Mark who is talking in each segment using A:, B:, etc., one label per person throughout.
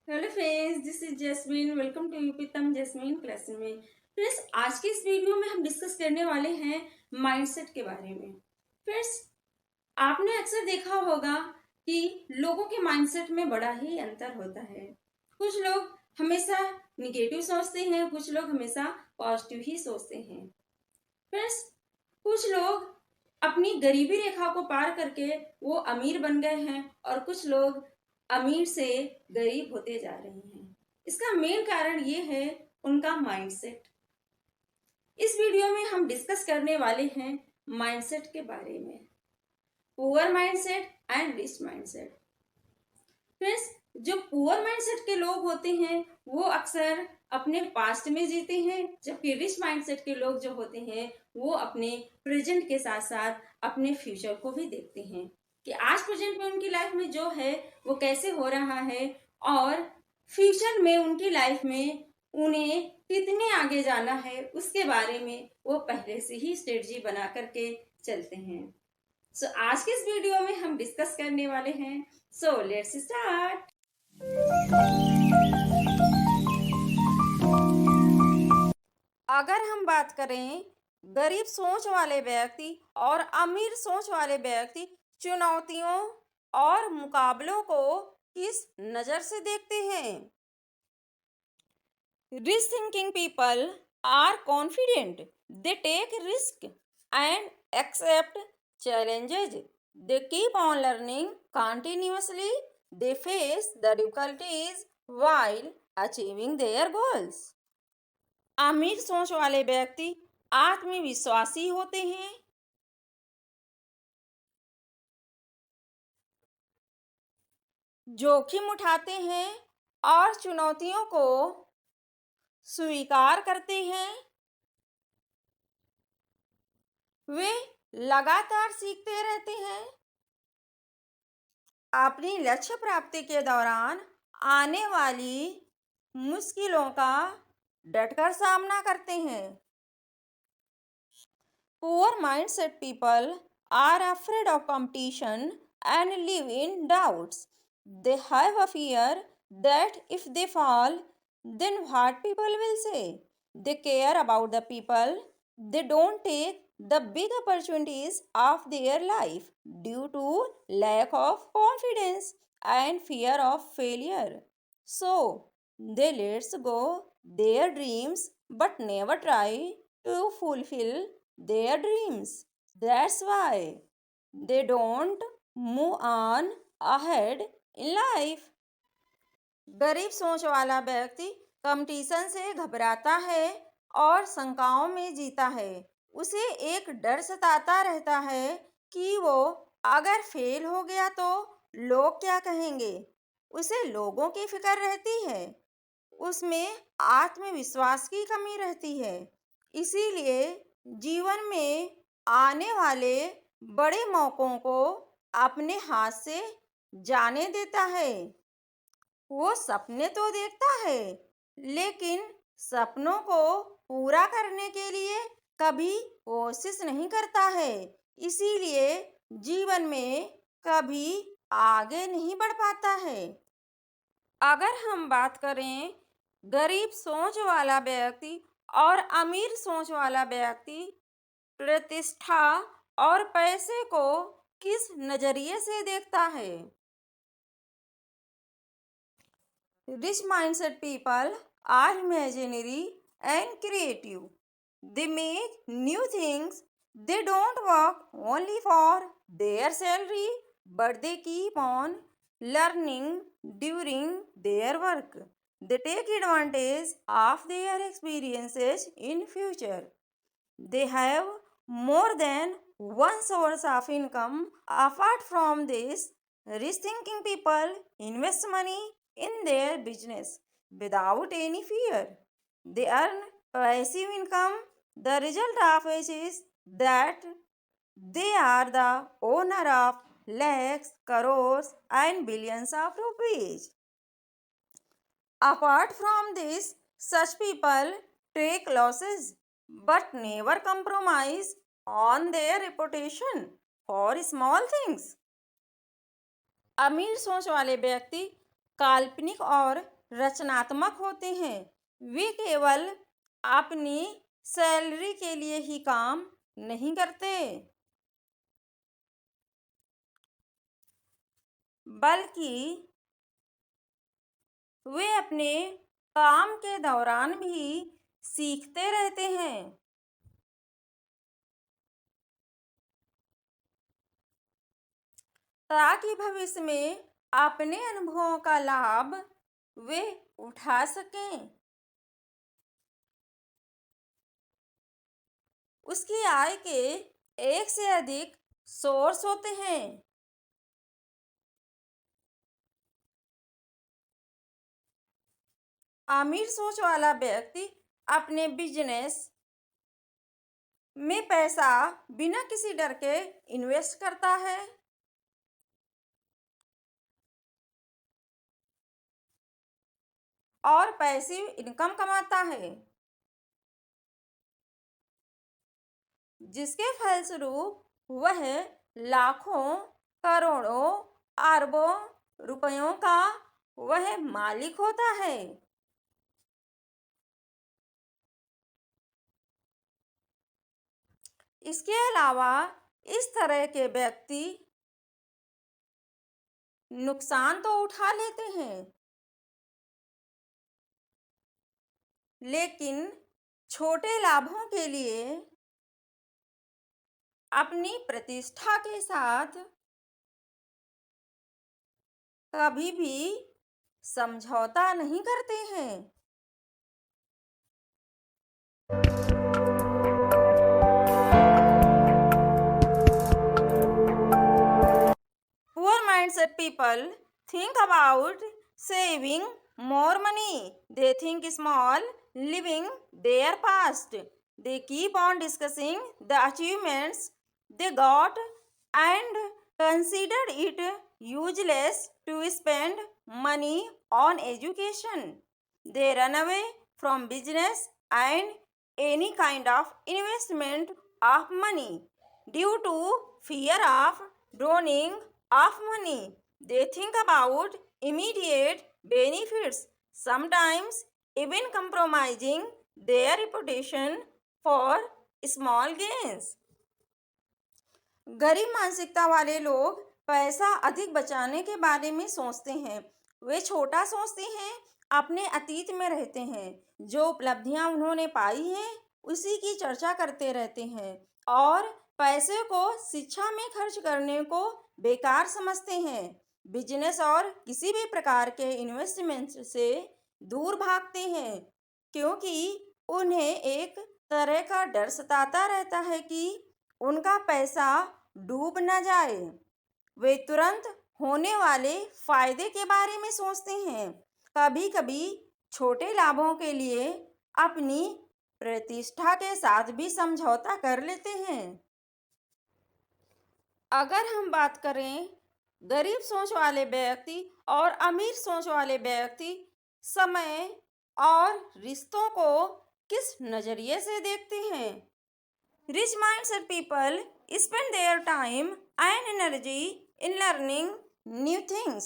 A: Hello friends, this is Jasmine. Welcome to यूपितम Jasmine classes में। Friends, आज के इस वीडियो में हम डिस्कस करने वाले हैं माइंडसेट के बारे में। फ्रेंड्स, आपने अक्सर देखा होगा कि लोगों के माइंडसेट में बड़ा ही अंतर होता है। कुछ लोग हमेशा निगेटिव सोचते हैं, कुछ लोग हमेशा पॉजिटिव ही सोचते हैं। फ्रेंड्स, कुछ लोग अपनी गरीबी रेखा को पार करके वो अमीर बन गए हैं और कुछ लोग अमीर से गरीब होते जा रहे हैं। इसका मेन कारण ये है उनका माइंडसेट। इस वीडियो में हम डिस्कस करने वाले हैं माइंडसेट के बारे में, poor mindset and rich mindset. Friends, जो पुअर माइंडसेट के लोग होते हैं वो अक्सर अपने पास्ट में जीते हैं, जबकि रिच माइंडसेट के लोग जो होते हैं वो अपने प्रेजेंट के साथ साथ अपने फ्यूचर को भी देखते हैं कि आज प्रेजेंट में उनकी लाइफ में जो है वो कैसे हो रहा है और फ्यूचर में उनकी लाइफ में उन्हें कितने आगे जाना है उसके बारे में वो पहले से ही स्ट्रेटजी बना करके चलते हैं। आज के इस वीडियो में हम डिस्कस करने वाले हैं। Let's start. अगर हम बात करें गरीब सोच वाले व्यक्ति और अमीर सोच वाले व्यक्ति चुनौतियों और मुकाबलों को किस नज़र से देखते हैं। Risk thinking people are confident, they take risk and accept challenges. They keep on learning continuously. They face the difficulties while achieving their goals. अमीर सोच वाले व्यक्ति आत्मविश्वासी होते हैं, जोखिम उठाते हैं और चुनौतियों को स्वीकार करते हैं। वे लगातार सीखते रहते हैं, अपनी लक्ष्य प्राप्ति के दौरान आने वाली मुश्किलों का डटकर सामना करते हैं। Poor mindset people are afraid of competition and live in doubts. They have a fear that if they fall, then what people will say. They care about the people. They don't take the big opportunities of their life due to lack of confidence and fear of failure. So, they let go their dreams but never try to fulfill their dreams. That's why they don't move on ahead in life. गरीब सोच वाला व्यक्ति competition से घबराता है और शंकाओं में जीता है। उसे एक डर सताता रहता है कि वो अगर फेल हो गया तो लोग क्या कहेंगे। उसे लोगों की फिक्र रहती है, उसमें आत्मविश्वास की कमी रहती है। इसीलिए जीवन में आने वाले बड़े मौकों को अपने हाथ से जाने देता है। वो सपने तो देखता है, लेकिन सपनों को पूरा करने के लिए कभी कोशिश नहीं करता है। इसीलिए जीवन में कभी आगे नहीं बढ़ पाता है। अगर हम बात करें गरीब सोच वाला व्यक्ति और अमीर सोच वाला व्यक्ति प्रतिष्ठा और पैसे को किस नजरिए से देखता है। Rich mindset people are imaginary and creative, they make new things, they don't work only for their salary but they keep on learning during their work. They take advantage of their experiences in future. They have more than one source of income. Apart from this, rich thinking people invest money in their business without any fear. They earn passive income. The result of which is that they are the owner of lakhs, crores, and billions of rupees. Apart from this, such people take losses but never compromise on their reputation for small things. अमीर सोच वाले व्यक्ति काल्पनिक और रचनात्मक होते हैं। वे केवल अपनी सैलरी के लिए ही काम नहीं करते, बल्कि वे अपने काम के दौरान भी सीखते रहते हैं, ताकि भविष्य में अपने अनुभवों का लाभ वे उठा सकें। उसकी आय के एक से अधिक सोर्स होते हैं। अमीर सोच वाला व्यक्ति अपने बिजनेस में पैसा बिना किसी डर के इन्वेस्ट करता है और पैसिव इनकम कमाता है, जिसके फलस्वरूप वह लाखों, करोड़ों, अरबों रुपयों का वह मालिक होता है। इसके अलावा इस तरह के व्यक्ति नुकसान तो उठा लेते हैं, लेकिन छोटे लाभों के लिए अपनी प्रतिष्ठा के साथ कभी भी समझौता नहीं करते हैं। Poor mindset people think about saving more money. They think small, living their past. They keep on discussing the achievements they got and consider it useless to spend money on education. They run away from business and any kind of investment of money due to fear of drowning of money. They think about immediate benefits, sometimes even compromising their reputation for small gains. गरीब मानसिकता वाले लोग पैसा अधिक बचाने के बारे में सोचते हैं। वे छोटा सोचते हैं, अपने अतीत में रहते हैं, जो उपलब्धियां उन्होंने पाई हैं उसी की चर्चा करते रहते हैं और पैसे को शिक्षा में खर्च करने को बेकार समझते हैं। बिजनेस और किसी भी प्रकार के इन्वेस्टमेंट से दूर भागते हैं, क्योंकि उन्हें एक तरह का डर सताता रहता है कि उनका पैसा डूब न जाए। वे तुरंत होने वाले फायदे के बारे में सोचते हैं, कभी कभी छोटे लाभों के लिए अपनी प्रतिष्ठा के साथ भी समझौता कर लेते हैं। अगर हम बात करें गरीब सोच वाले व्यक्ति और अमीर सोच वाले व्यक्ति समय और रिश्तों को किस नजरिए से देखते हैं। Rich mindset people spend their time and energy in learning new things.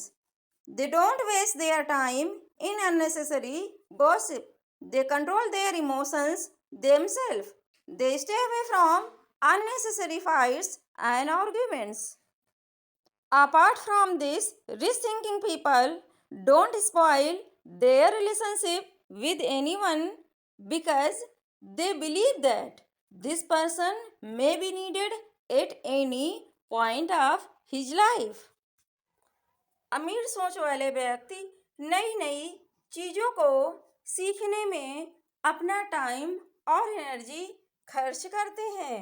A: They don't waste their time in unnecessary gossip. They control their emotions themselves. They stay away from unnecessary fights and arguments. Apart from this, rich thinking people don't spoil their relationship with anyone because they believe that this person may be needed at any point of his life. अमीर सोच वाले व्यक्ति नई नई चीज़ों को सीखने में अपना टाइम और एनर्जी खर्च करते हैं।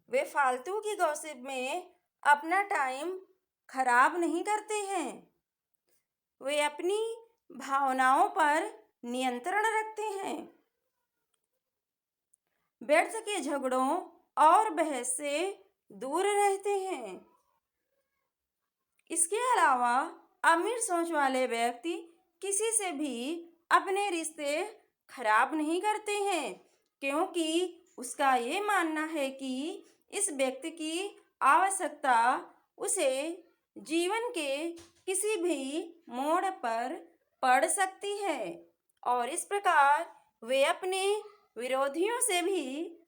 A: वे फालतू की गॉसिप में अपना टाइम खराब नहीं करते हैं। वे अपनी भावनाओं पर नियंत्रण रखते हैं, व्यर्थ के झगड़ों और बहस से दूर रहते हैं। इसके अलावा अमीर सोच वाले व्यक्ति किसी से भी अपने रिश्ते खराब नहीं करते हैं, क्योंकि उसका ये मानना है कि इस व्यक्ति की आवश्यकता उसे जीवन के किसी भी मोड़ पर पड़ सकती है और इस प्रकार वे अपने विरोधियों से भी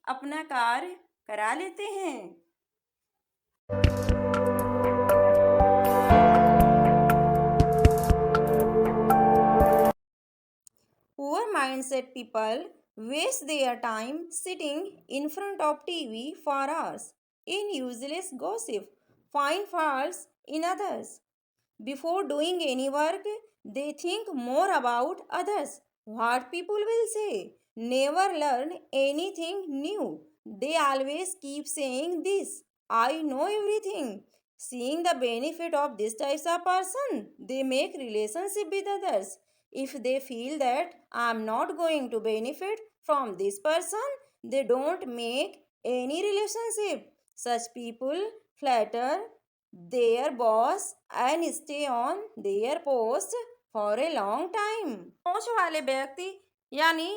A: अपना कार्य करा लेते हैं। Poor mindset people waste their time sitting in front of TV for hours in useless gossip, find faults in others. Before doing any work, they think more about others, what people will say. Never learn anything new. They always keep saying this, I know everything. Seeing the benefit of this type of person, they make relationship with others. If they feel that I am not going to benefit from this person, they don't make any relationship. Such people flatter their boss and stay on their post for a long time. सोच वाले व्यक्ति यानी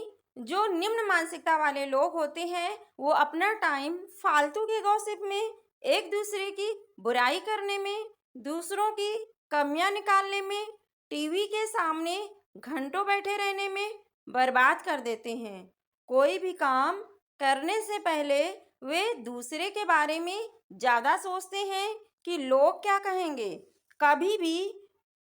A: जो निम्न मानसिकता वाले लोग होते हैं वो अपना टाइम फालतू के गॉसिप में, एक दूसरे की बुराई करने में, दूसरों की कमियां निकालने में, टीवी के सामने घंटों बैठे रहने में बर्बाद कर देते हैं। कोई भी काम करने से पहले वे दूसरे के बारे में ज़्यादा सोचते हैं कि लोग क्या कहेंगे। कभी भी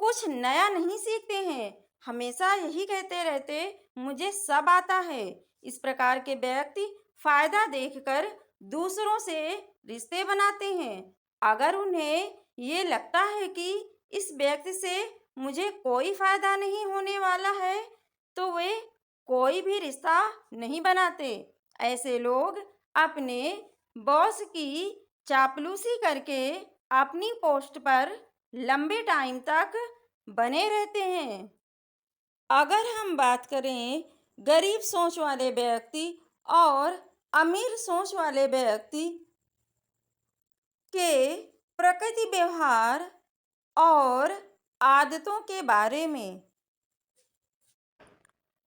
A: कुछ नया नहीं सीखते हैं, हमेशा यही कहते रहते मुझे सब आता है। इस प्रकार के व्यक्ति फायदा देखकर दूसरों से रिश्ते बनाते हैं। अगर उन्हें ये लगता है कि इस व्यक्ति से मुझे कोई फायदा नहीं होने वाला है तो वे कोई भी रिश्ता नहीं बनाते। ऐसे लोग अपने बॉस की चापलूसी करके अपनी पोस्ट पर लंबे टाइम तक बने रहते हैं। अगर हम बात करें गरीब सोच वाले व्यक्ति और अमीर सोच वाले व्यक्ति के प्रकृति व्यवहार और आदतों के बारे में,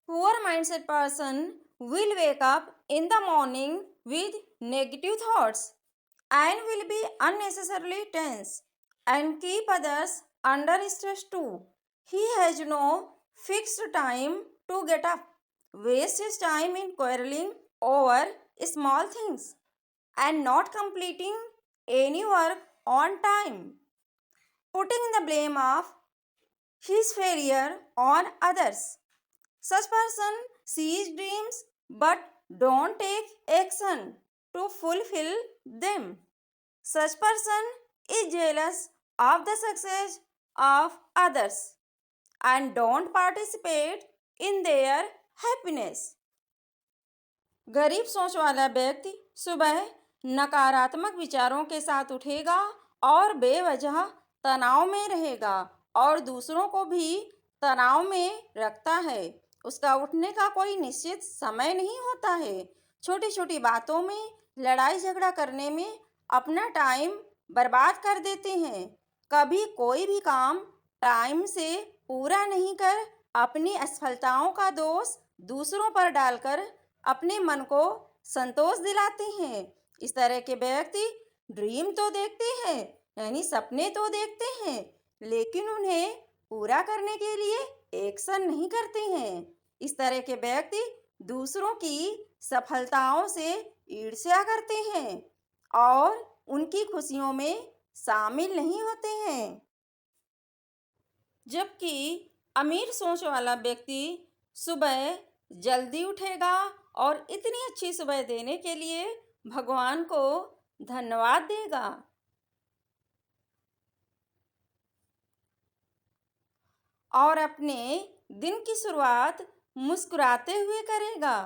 A: poor mindset person will wake up in the morning with negative thoughts and will be unnecessarily tense and keep others under stress too. He has no fixed time to get up, wastes his time in quarreling over small things and not completing any work on time, putting the blame of his failure on others. Such person sees dreams but don't take action to fulfill them. Such person is jealous of the success of others and don't participate in their happiness. गरीब सोच वाला व्यक्ति सुबह नकारात्मक विचारों के साथ उठेगा और बेवजह तनाव में रहेगा और दूसरों को भी तनाव में रखता है। उसका उठने का कोई निश्चित समय नहीं होता है। छोटी छोटी बातों में लड़ाई झगड़ा करने में अपना टाइम बर्बाद कर देते हैं। कभी कोई भी काम टाइम से पूरा नहीं कर अपनी असफलताओं का दोष दूसरों पर डालकर अपने मन को संतोष दिलाते हैं। इस तरह के व्यक्ति ड्रीम तो देखते हैं यानी सपने तो देखते हैं लेकिन उन्हें पूरा करने के लिए एक्शन नहीं करते हैं। इस तरह के व्यक्ति दूसरों की सफलताओं से ईर्ष्या करते हैं और उनकी खुशियों में शामिल नहीं होते हैं। जबकि अमीर सोच वाला व्यक्ति सुबह जल्दी उठेगा और इतनी अच्छी सुबह देने के लिए भगवान को धन्यवाद देगा और अपने दिन की शुरुआत मुस्कुराते हुए करेगा।